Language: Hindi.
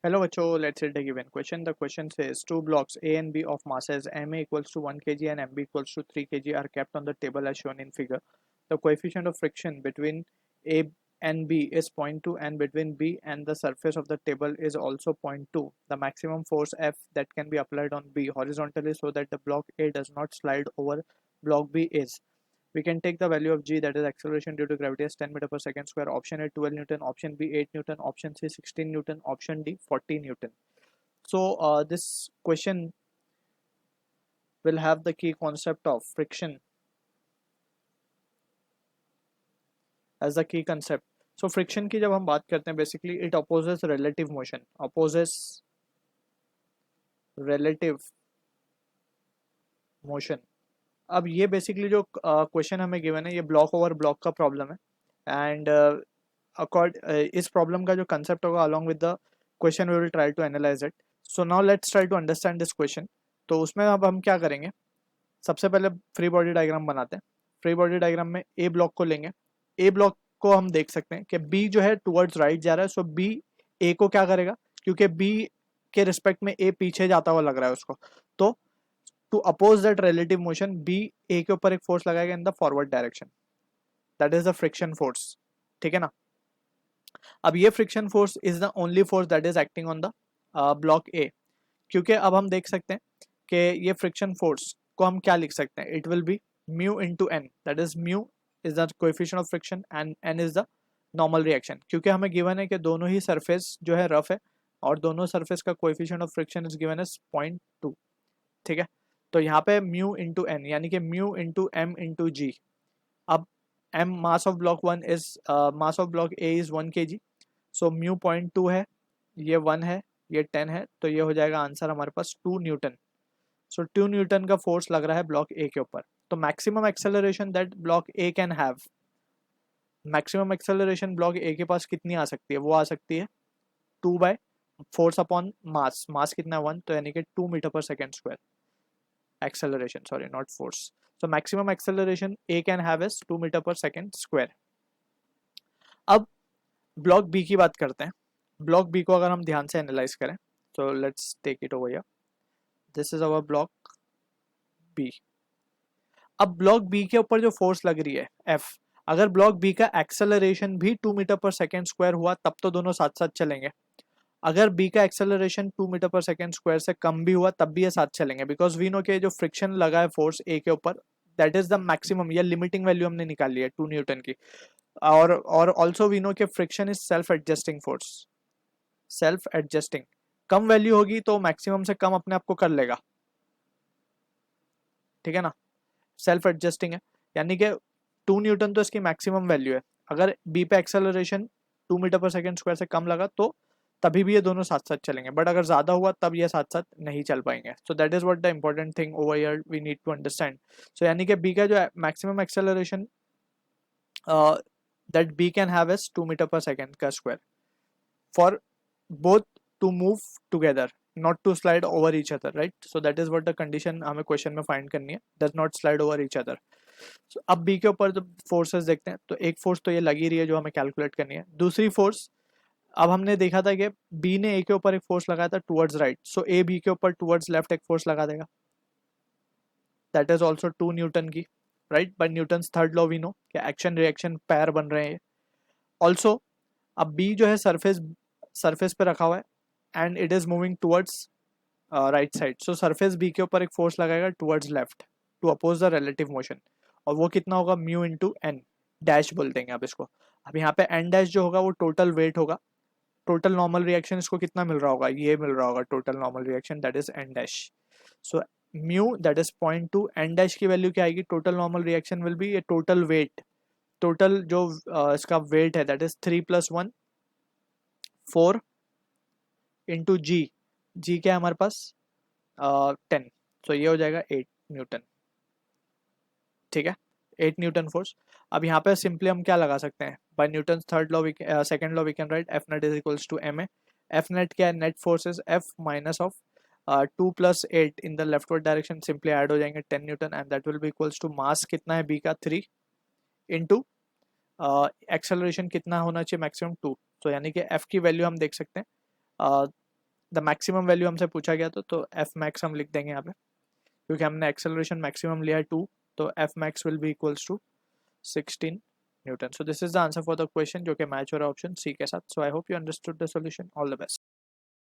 Hello, Acho. Let's read the given question. The question says two blocks A and B of masses MA equals to 1 kg and MB equals to 3 kg are kept on the table as shown in figure. The coefficient of friction between A and B is 0.2 and between B and the surface of the table is also 0.2. The maximum force F that can be applied on B horizontally so that the block A does not slide over block B is. We can take the value of G, that is acceleration due to gravity, as 10 meter per second square. Option A 12 Newton, option B 8 Newton, option C 16 Newton, option D 40 Newton. So this question will have the key concept of friction as the key concept. So friction की जब हम बात करते हैं, basically it opposes relative motion, opposes relative motion. अब ये बेसिकली जो क्वेश्चन हमें गिवन है ये ब्लॉक ओवर ब्लॉक का प्रॉब्लम है एंड इस प्रॉब्लम का जो कंसेप्ट होगा along with the question we will try to analyse it. So now let's try to understand this question. तो उसमें अब हम क्या करेंगे, सबसे पहले फ्री बॉडी डायग्राम बनाते हैं. फ्री बॉडी डायग्राम में ए ब्लॉक को लेंगे. ए ब्लॉक को हम देख सकते हैं कि बी जो है टुवर्ड्स राइट जा रहा है. सो बी ए को क्या करेगा, क्योंकि बी के रिस्पेक्ट में ए पीछे जाता हुआ लग रहा है उसको, तो to oppose that relative motion B A के ऊपर एक फोर्स लगाएगा in the forward direction. That is the friction force. ठीक है ना. अब ये friction force is the only force that is acting on the block A. क्योंकि अब हम देख सकते हैं कि ये फ्रिक्शन फोर्स को हम क्या लिख सकते हैं, it will be mu into N. That is mu is the coefficient of friction and N is the normal reaction. क्योंकि हमें गिवन है कि दोनों ही सरफेस जो है रफ है और दोनों सरफेस का coefficient of friction is given as 0.2. ठीक है. तो यहाँ पे म्यू इंटू एन यानी कि mu into M into G. अब M mass of block one is mass of block A is 1 kg. So mu 0.2 है, ये 1 है, ये 10 है, तो ये हो जाएगा आंसर हमारे पास 2 न्यूटन. सो 2 न्यूटन का फोर्स लग रहा है ब्लॉक ए के ऊपर. तो maximum acceleration that block A can have, maximum acceleration block ए के पास कितनी आ सकती है, वो आ सकती है 2 बाय फोर्स अपॉन मास. मास कितना है 1, तो यानी कि 2 metre per second square. acceleration, sorry, not force. So maximum acceleration A can have is 2 meter per second square. अब ब्लॉक बी की बात करते हैं. ब्लॉक बी को अगर हम ध्यान से एनालाइज करें, तो let's take it over here. This is our block B. अब ब्लॉक बी के ऊपर जो फोर्स लग रही है F, अगर ब्लॉक बी का एक्सेलरेशन भी 2 मीटर पर सेकेंड स्क्वायर हुआ तब तो दोनों साथ साथ चलेंगे. अगर बी का acceleration 2 metre per second square से कम भी हुआ तब भी ये साथ चलेंगे, बिकॉज वी नो के जो फ्रिक्शन लगा है फोर्स ए के ऊपर दैट इज द मैक्सिमम या लिमिटिंग वैल्यू हमने निकाली है 2 न्यूटन की. और ऑल्सो वी नो के friction is self adjusting force. Self adjusting, come value होगी तो मैक्सिमम से कम अपने आप को कर लेगा. ठीक है ना. सेल्फ एडजस्टिंग है यानी कि 2 न्यूटन तो इसकी मैक्सिमम वैल्यू है. अगर बी पे acceleration 2 metre per second square से कम लगा तो तभी भी ये दोनों साथ साथ चलेंगे, बट अगर ज्यादा हुआ तब ये साथ साथ नहीं चल पाएंगे. So that is what the important thing over here we need to understand. So यानी कि बी का जो maximum acceleration that B can have is 2 metre per second का square for both to move together, not to slide over each other, right. So that is what the condition हमें क्वेश्चन में फाइंड करनी है, does not slide over each other. अब बी के ऊपर जब फोर्सेस देखते हैं तो एक फोर्स तो ये लगी रही है जो हमें कैलकुलेट करनी है. दूसरी फोर्स, अब हमने देखा था कि बी ने ए के ऊपर एक फोर्स लगाया था towards right, so A B के ऊपर टुवर्ड्स लेफ्ट एक फोर्स लगा देगा. दैट इज ऑल्सो 2 न्यूटन की, right. By Newton's third law we know कि एक्शन रिएक्शन पैर बन रहे हैं. ऑल्सो अब बी जो है सरफेस पे रखा हुआ है and it is moving towards right side. So surface B के ऊपर एक फोर्स लगाएगा towards left to oppose the relative motion, और वो कितना होगा म्यू इंटू एन डैश बोल देंगे आप इसको. अब यहाँ पे एन डैश जो होगा वो टोटल वेट होगा. टोटल नॉर्मल रिएक्शन इसको कितना मिल रहा होगा, ये मिल रहा होगा total normal reaction, that is N dash. So mu that is 0.2, N dash की वैल्यू क्या आएगी, total normal reaction will be ये टोटल वेट. टोटल जो इसका वेट है that is 3 + 1 4 into G. G क्या है हमारे पास 10, सो ये हो जाएगा 8 न्यूटन. ठीक है, 8 न्यूटन फोर्स. अब यहाँ पे सिंपली हम क्या लगा सकते हैं, by Newton third law second law we can write F net is equals to M A. F net क्या है, net force is F minus of 2 + 8 in the leftward direction, simply add हो जाएंगे 10 newton and that will be equals to mass कितना है बी का 3 इंटू एक्सेलरेशन कितना होना चाहिए मैक्सिमम 2. तो यानी कि एफ की वैल्यू हम देख सकते हैं द मैक्सिमम वैल्यू हमसे पूछा गया तो एफ मैक्स हम लिख देंगे यहाँ पे, क्योंकि हमने एक्सेलरेशन मैक्सिमम लिया है 2, तो F max will be equals to 16 newton. So this is the answer for the question जो कि मैच हो रहा है ऑप्शन सी के साथ. So I hope you understood the solution. All the best.